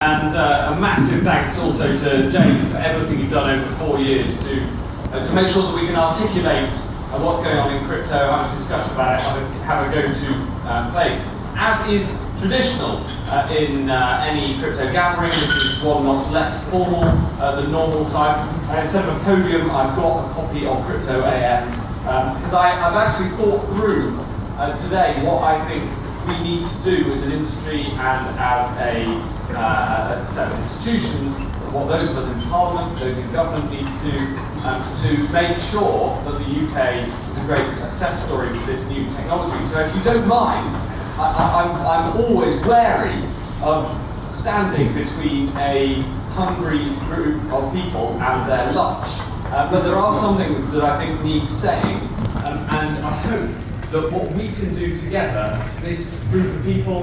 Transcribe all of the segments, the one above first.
And a massive thanks also to James for everything you've done over 4 years to make sure that we can articulate what's going on in crypto, have a discussion about it, have a go-to place. As is traditional in any crypto gathering, this is one notch less formal than normal. So instead of a podium, I've got a copy of Crypto AM because I've actually thought through today what I think we need to do as an industry and as a set of institutions, what those of us in Parliament, those in government need to make sure that the UK is a great success story for this new technology. So if you don't mind, I'm always wary of standing between a hungry group of people and their lunch. But there are some things that I think need saying, and I hope that what we can do together, this group of people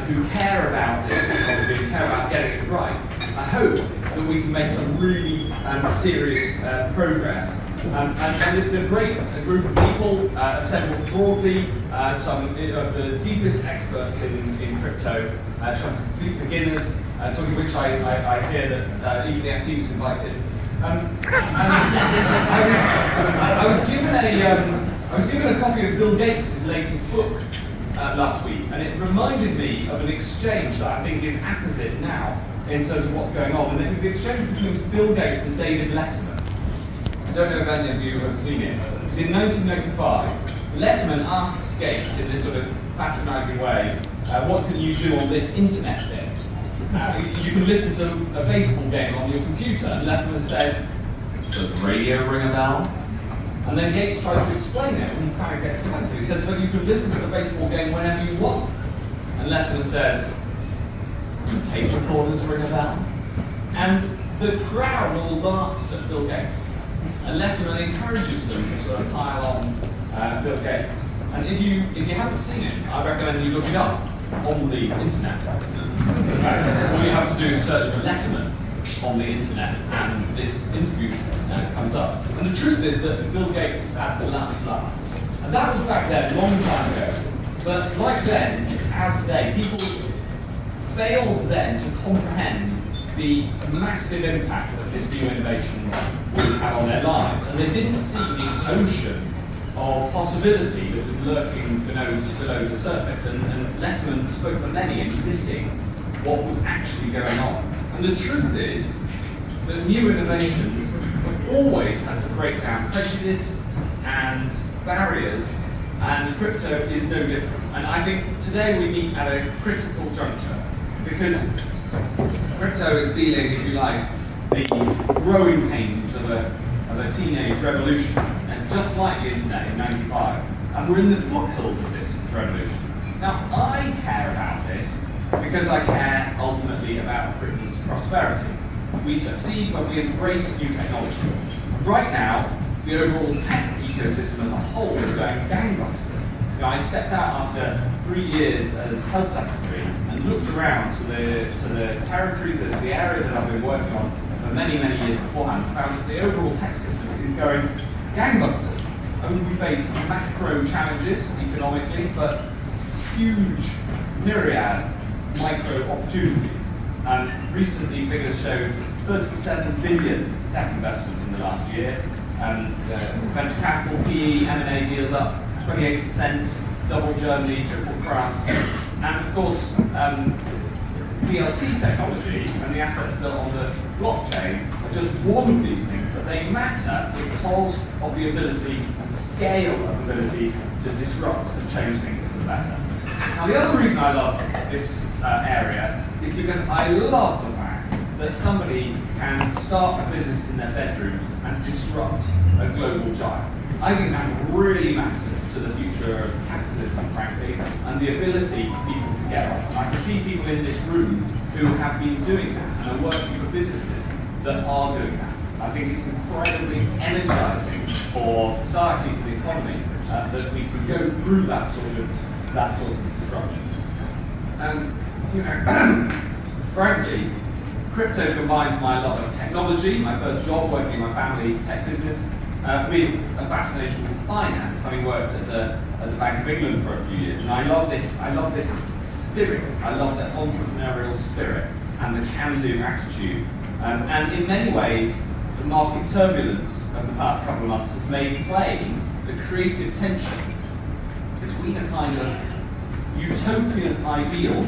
who care about this technology and care about getting it right, I hope that we can make some really serious progress. And this is a great group of people assembled broadly, some of the deepest experts in crypto, some complete beginners, talking which I hear that even the FT was invited. I was given a copy of Bill Gates' latest book last week, and it reminded me of an exchange that I think is apposite now in terms of what's going on. And it was the exchange between Bill Gates and David Letterman. I don't know if any of you have seen it. It was in 1995. Letterman asks Gates in this sort of patronising way, what can you do on this internet thing? You can listen to a baseball game on your computer, and Letterman says, does radio ring a bell? And then Gates tries to explain it, and he kind of gets defensive. He says, but you can listen to the baseball game whenever you want. And Letterman says, do tape recorders ring a bell? And the crowd all laughs at Bill Gates. And Letterman encourages them to sort of pile on Bill Gates. And if you haven't seen it, I recommend you look it up on the internet. All you have to do is search for Letterman on the internet, and this interview comes up. And the truth is that Bill Gates has had the last laugh. And that was back then, a long time ago. But like then, as today, people failed then to comprehend the massive impact that this new innovation would have on their lives. And they didn't see the ocean of possibility that was lurking below the surface. And Letterman spoke for many in missing what was actually going on. And the truth is that new innovations always had to break down prejudice and barriers, and crypto is no different. And I think today we meet at a critical juncture, because crypto is feeling, if you like, the growing pains of a teenage revolution, and just like the internet in '95, and we're in the foothills of this revolution. Now, I care about this because I care ultimately about Britain's prosperity. We succeed when we embrace new technology. Right now, the overall tech ecosystem as a whole is going gangbusters. I stepped out after 3 years as health secretary and looked around to the territory, the area that I've been working on for many, many years beforehand, and found that the overall tech system is going gangbusters. I mean, we face macro challenges economically, but huge myriad micro opportunities. And recently, figures showed 37 billion tech investment in the last year. Venture capital, PE, M&A deals up 28%, double Germany, triple France. And of course, DLT technology and the assets built on the blockchain are just one of these things, but they matter because of the ability and scale of ability to disrupt and change things for the better. Now, the other reason I love this area is because I love the fact that somebody can start a business in their bedroom and disrupt a global giant. I think that really matters to the future of capitalism, frankly, and the ability for people to get on. I can see people in this room who have been doing that and are working for businesses that are doing that. I think it's incredibly energizing for society, for the economy, that we can go through that sort of disruption. And frankly, crypto combines my love of technology, my first job working in my family tech business, with a fascination with finance, having worked at the Bank of England for a few years. And I love this spirit. I love the entrepreneurial spirit. and the can-do attitude. And in many ways, the market turbulence of the past couple of months has made plain the creative tension between a kind of utopian ideal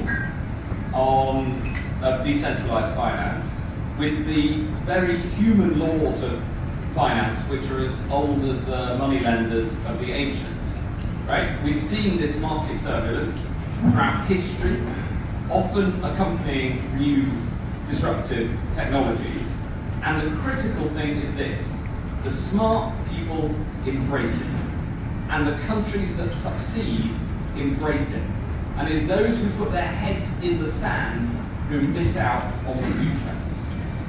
of decentralized finance with the very human laws of finance, which are as old as the moneylenders of the ancients. Right? We've seen this market turbulence throughout history, often accompanying new disruptive technologies. And the critical thing is this: the smart people embrace it, and the countries that succeed embrace it. And it's those who put their heads in the sand who miss out on the future.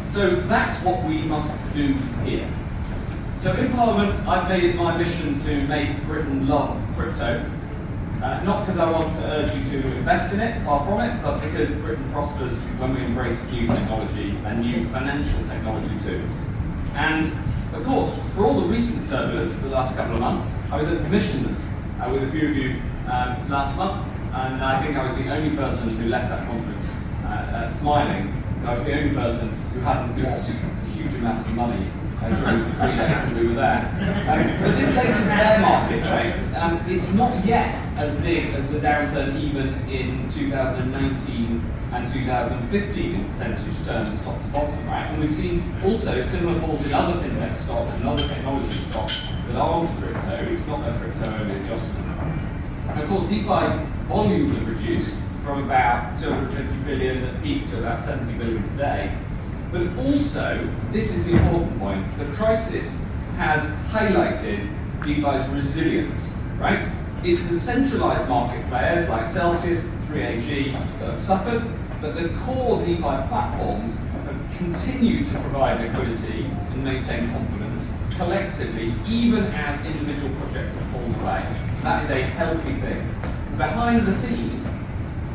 So that's what we must do here. So in Parliament, I've made it my mission to make Britain love crypto. Not because I want to urge you to invest in it, far from it, but because Britain prospers when we embrace new technology and new financial technology too. And of course, for all the recent turbulence the last couple of months, I was at Commissioners with a few of you last month, and I think I was the only person who left that conference smiling. I was the only person who hadn't lost a huge amount of money during the 3 days that we were there. But this latest bear market, right, it's not yet as big as the downturn even in 2019 and 2015 in percentage terms, top to bottom, right? And we've seen also similar falls in other fintech stocks and other technology stocks that aren't crypto. It's not a crypto-only adjustment. And of course, DeFi volumes have reduced from about 250 billion at peak to about 70 billion today. But also, this is the important point, the crisis has highlighted DeFi's resilience, right? It's the centralized market players like Celsius, 3AG that have suffered, but the core DeFi platforms have continued to provide liquidity and maintain confidence collectively, even as individual projects have fallen away. That is a healthy thing. Behind the scenes,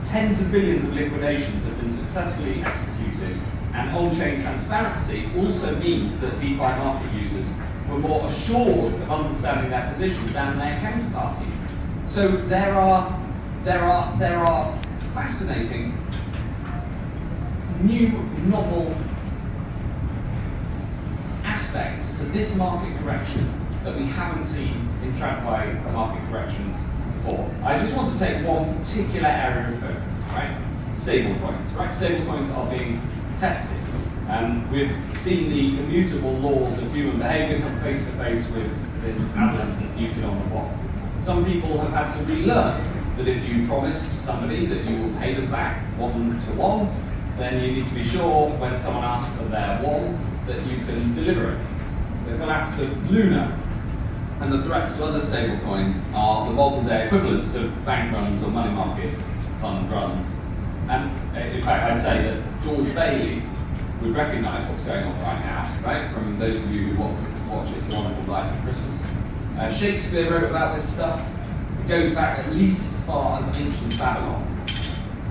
tens of billions of liquidations have been successfully executed, and on-chain transparency also means that DeFi market users were more assured of understanding their position than their counterparties. So there are fascinating, new, novel aspects to this market correction that we haven't seen in TradFi market corrections before. I just want to take one particular area of focus, right? Stablecoins, right? Stablecoins are being tested. We've seen the immutable laws of human behavior come face to face with this adolescent Euclid on the block. Some people have had to relearn that if you promise to somebody that you will pay them back 1-to-1, then you need to be sure when someone asks for their one that you can deliver it. The collapse of Luna and the threats to other stablecoins are the modern day equivalents of bank runs or money market fund runs. And in fact, I'd say that George Bailey would recognise what's going on right now, right? From those of you who watch It's a Wonderful Life at Christmas. Shakespeare wrote about this stuff. It goes back at least as far as ancient Babylon.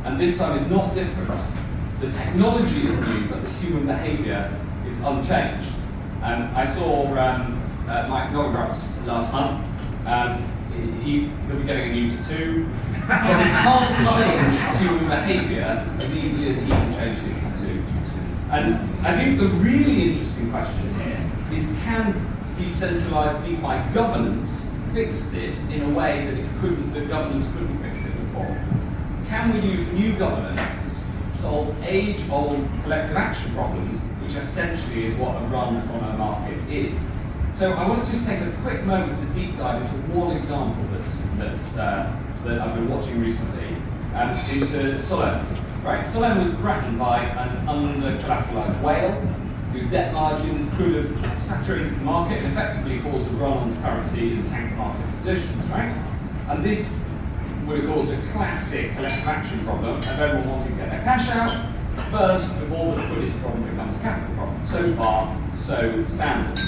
And this time is not different. The technology is new, but the human behaviour is unchanged. I saw Mike Novogratz last month. He'll be getting a new tattoo. But he can't change human behaviour as easily as he can change his tattoo. And I think the really interesting question here is, can decentralized DeFi governance fix this in a way that governance couldn't fix it before? Can we use new governance to solve age-old collective action problems, which essentially is what a run on a market is? So I want to just take a quick moment to deep dive into one example that I've been watching recently, into Solem. Right? Solem was threatened by an under-collateralized whale whose debt margins could have saturated the market and effectively caused a run on the currency and tank market positions, right? And this would have caused a classic collective action problem of everyone wanting to get their cash out first before the liquidity problem becomes a capital problem. So far, so standard.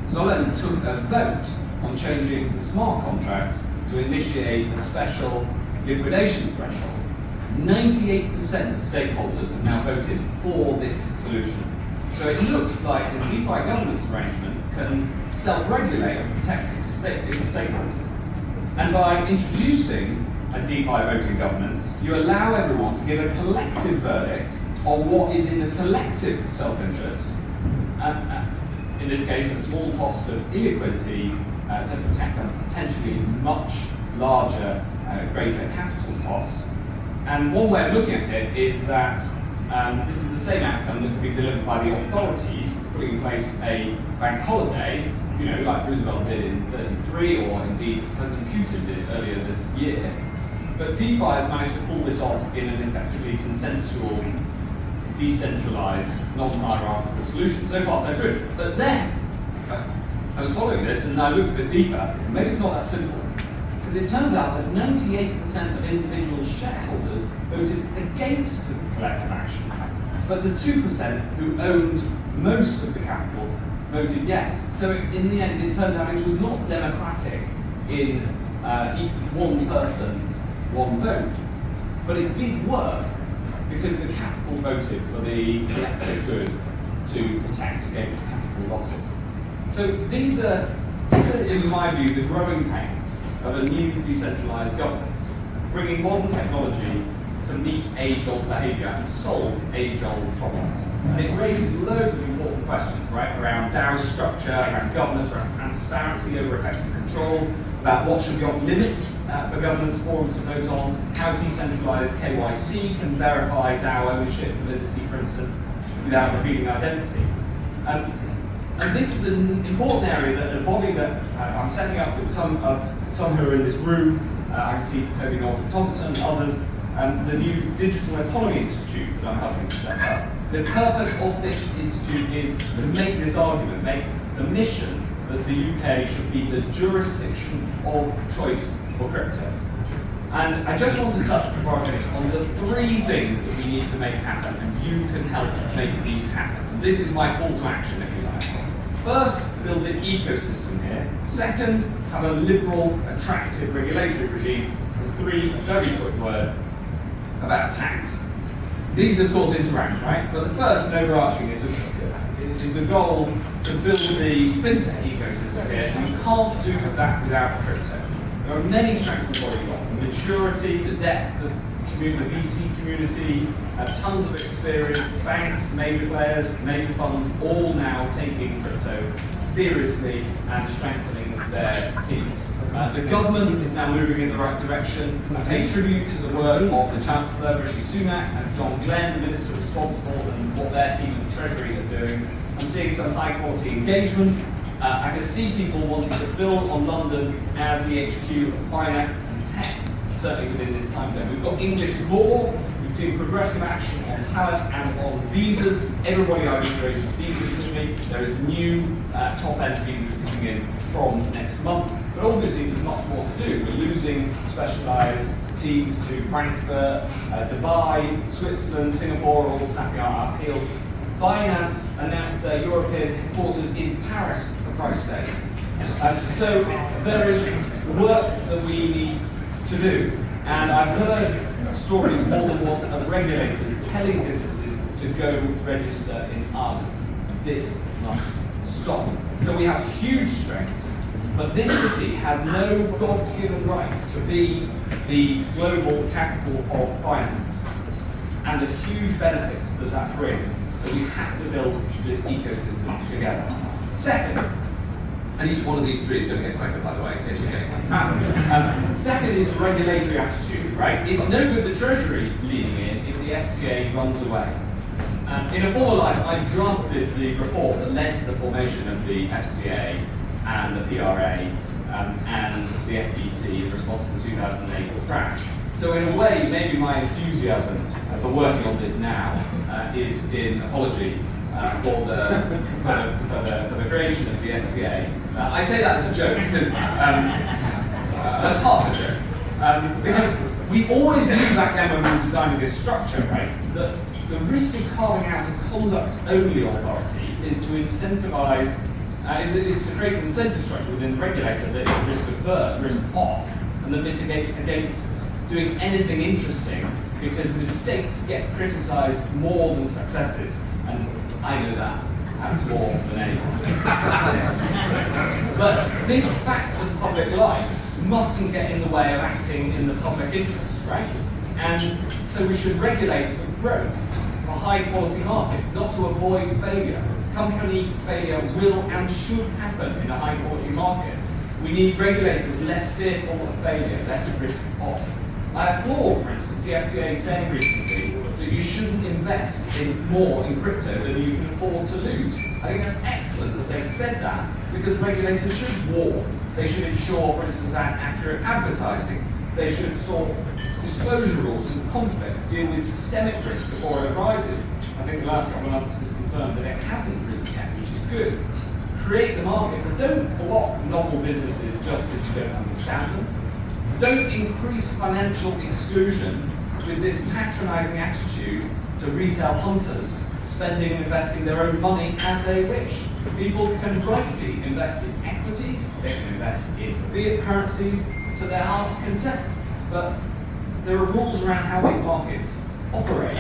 Solem took a vote on changing the smart contracts to initiate a special liquidation threshold. 98% of stakeholders have now voted for this solution. So it looks like a DeFi governance arrangement can self-regulate and protect its stakeholders. And by introducing a DeFi voting governance, you allow everyone to give a collective verdict on what is in the collective self-interest, in this case a small cost of illiquidity to protect a potentially much larger, greater capital cost. And one way of looking at it is that this is the same outcome that could be delivered by the authorities putting in place a bank holiday, like Roosevelt did in '33, or indeed President Putin did earlier this year. But DeFi has managed to pull this off in an effectively consensual, decentralized, non-hierarchical solution. So far, so good. But then, I was following this and I looked a bit deeper. Maybe it's not that simple. Because it turns out that 98% of individual shareholders voted against the collective action. But the 2% who owned most of the capital voted yes. So in the end, it turned out it was not democratic in one person, one vote. But it did work because the capital voted for the collective good to protect against capital losses. So these are, in my view, the growing pains of a new decentralized governance, bringing modern technology to meet age-old behavior and solve age-old problems. And it raises loads of important questions, right, around DAO structure, around governance, around transparency over effective control, about what should be off limits for governance forums to vote on, how decentralized KYC can verify DAO ownership validity, for instance, without revealing identity. And this is an important area that a body that I'm setting up with some who are in this room, I can see Toby Norfolk-Thompson, others, the new Digital Economy Institute that I'm helping to set up. The purpose of this institute is to make this argument, make the mission that the UK should be the jurisdiction of choice for crypto. And I just want to touch, before I finish, on the 3 things that we need to make happen, and you can help make these happen. And this is my call to action, if you like. First, build an ecosystem here. Second, have a liberal, attractive regulatory regime. And 3, a very quick word, about tax. These, of course, interact, right? But the first and overarching is the goal to build the fintech ecosystem here, and you can't do that without crypto. There are many strengths we've already got. The maturity, the depth of the VC community, tons of experience, banks, major players, major funds, all now taking crypto seriously and strengthening their teams. The government is now moving in the right direction. I pay tribute to the work of the Chancellor, Rishi Sunak, and John Glenn, the Minister responsible, and what their team in the Treasury are doing. I'm seeing some high quality engagement. I can see people wanting to build on London as the HQ of finance and tech, certainly within this time zone. We've got English law, we've seen progressive action on talent and on visas. Everybody I meet raises visas with me. There is new top-end visas coming in from next month. But obviously there's much more to do. We're losing specialised teams to Frankfurt, Dubai, Switzerland, Singapore, all snapping our heels. Binance announced their European headquarters in Paris, for Christ's sake. So there is work that we need to do. And I've heard stories more than once of regulators telling businesses to go register in Ireland. This must stop. So we have huge strengths, but this city has no God-given right to be the global capital of finance and the huge benefits that that brings. So we have to build this ecosystem together. Second, and each one of these 3 is going to get quicker, by the way, in case you're getting one. Second is regulatory attitude, right? It's no good the Treasury leading in if the FCA runs away. In a former life, I drafted the report that led to the formation of the FCA and the PRA and the FBC in response to the 2008 crash. So in a way, maybe my enthusiasm for working on this now is in apology for the creation of the FCA. I say that as a joke because that's half a joke. Because we always knew back then when we were designing this structure, right, that the risk of carving out a conduct-only authority is to incentivize, is to create an incentive structure within the regulator that is risk-averse, risk-off, and that mitigates against doing anything interesting because mistakes get criticised more than successes, and I know that perhaps more than anyone. But this fact of public life mustn't get in the way of acting in the public interest, right? And so we should regulate for growth, for high-quality market, not to avoid failure. Company failure will and should happen in a high-quality market. We need regulators less fearful of failure, less risk off. I applaud, for instance, the FCA saying recently that you shouldn't invest more in crypto than you can afford to lose. I think that's excellent that they said that, because regulators should warn. They should ensure, for instance, accurate advertising. They should sort disclosure rules and conflicts, deal with systemic risk before it arises. I think the last couple of months has confirmed that it hasn't risen yet, which is good. Create the market, but don't block novel businesses just because you don't understand them. Don't increase financial exclusion with this patronising attitude to retail hunters spending and investing their own money as they wish. People can rightly invest in equities, they can invest in fiat currencies to their heart's content. But there are rules around how these markets operate.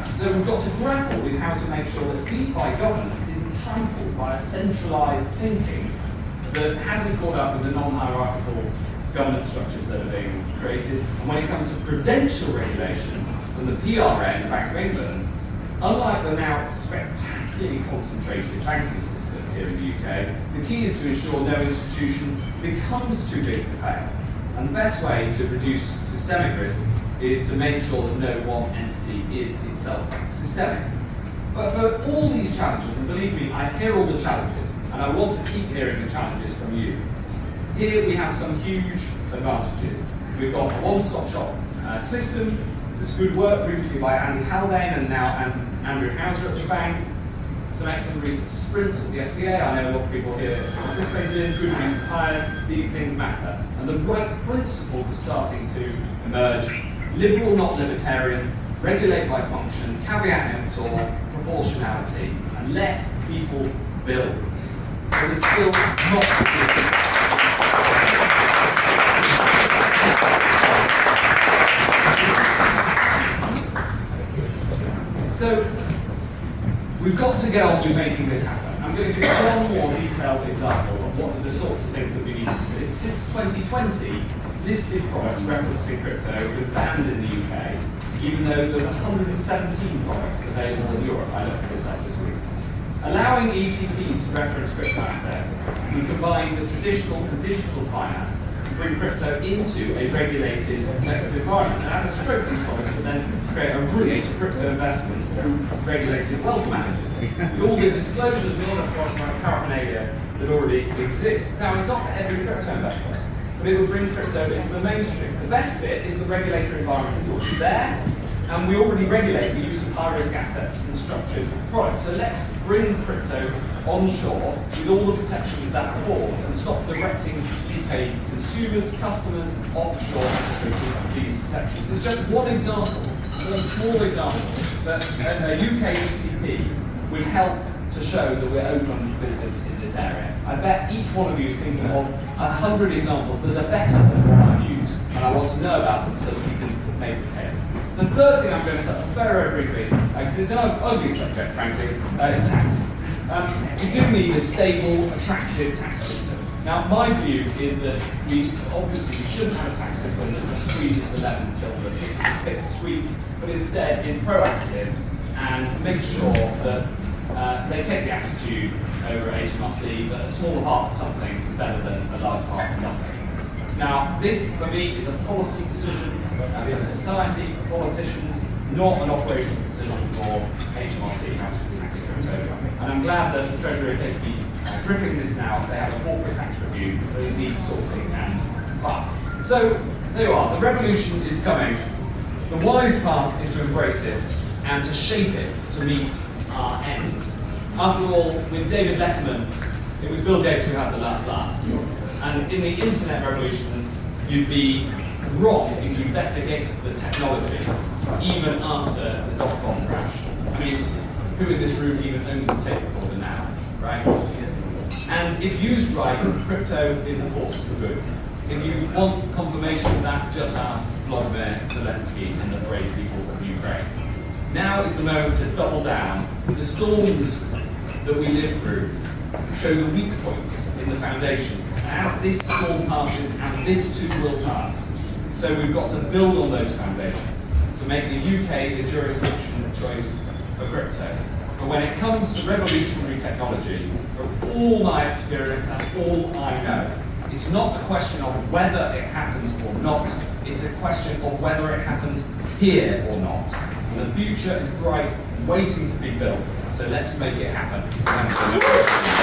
So we've got to grapple with how to make sure that DeFi governance isn't trampled by a centralised thinking that hasn't caught up with the non-hierarchical governance structures that are being created. And when it comes to prudential regulation from the PRA and the Bank of England, unlike the now spectacularly concentrated banking system here in the UK, the key is to ensure no institution becomes too big to fail. And the best way to reduce systemic risk is to make sure that no one entity is itself systemic. But for all these challenges, and believe me, I hear all the challenges, and I want to keep hearing the challenges from you. Here we have some huge advantages. We've got a one-stop shop system. There's good work previously by Andy Haldane and now Andrew Hauser at the bank. Some excellent recent sprints at the FCA. I know a lot of people here participated in. Good recent hires. These things matter. And the right principles are starting to emerge. Liberal, not libertarian. Regulate by function. Caveat emptor. Proportionality. And let people build. But there's still lots of people. So, we've got to get on with making this happen. I'm going to give you one more detailed example of what are the sorts of things that we need to see. Since 2020, listed products referencing crypto have been banned in the UK, even though there's 117 products available in Europe. I looked this up this week. Allowing ETPs to reference crypto assets, we combine the traditional and digital finance and bring crypto into a regulated, protected environment. And at a stroke, these products will then create a really crypto investment through regulated wealth managers. With all the disclosures and all the paraphernalia that already exists. Now, it's not for every crypto investor, but it will bring crypto into the mainstream. The best bit is the regulatory environment is already there, and we already regulate the use of high-risk assets and structured products. So let's bring crypto onshore with all the protections that fall and stop directing UK consumers, customers offshore to these protections. It's just one example, one small example, that a UK ETP would help to show that we're open for business in this area. I bet each one of you is thinking of 100 examples that are better than what I've used, and I want to know about them so that we can make the case. The third thing I'm going to touch on very, very briefly, because it's an ugly subject, frankly, is tax. We do need a stable, attractive tax system. Now, my view is that we shouldn't have a tax system that just squeezes the lemon until the pig's sweet, but instead is proactive and makes sure that they take the attitude over HMRC that a small part of something is better than a large part of nothing. Now, this, for me, is a policy decision for society, for politicians, not an operational decision for HMRC, how to tax crypto. And I'm glad that the Treasury appears to be gripping this now. They have a corporate tax review, but it needs sorting and fast. So, there you are. The revolution is coming. The wise path is to embrace it and to shape it to meet our ends. After all, with David Letterman, it was Bill Gates who had the last laugh. And in the internet revolution, you'd be wrong if you bet against the technology, even after the dot-com crash. I mean, who in this room even owns a tape recorder now, right? And if used right, crypto is a force for good. If you want confirmation of that, just ask Vladimir Zelensky and the brave people of Ukraine. Now is the moment to double down. The storms that we live through show the weak points in the foundations. As this storm passes, and this too will pass. So we've got to build on those foundations to make the UK the jurisdiction of choice for crypto. For when it comes to revolutionary technology, from all my experience and all I know, it's not a question of whether it happens or not, it's a question of whether it happens here or not. And the future is bright, waiting to be built, so let's make it happen.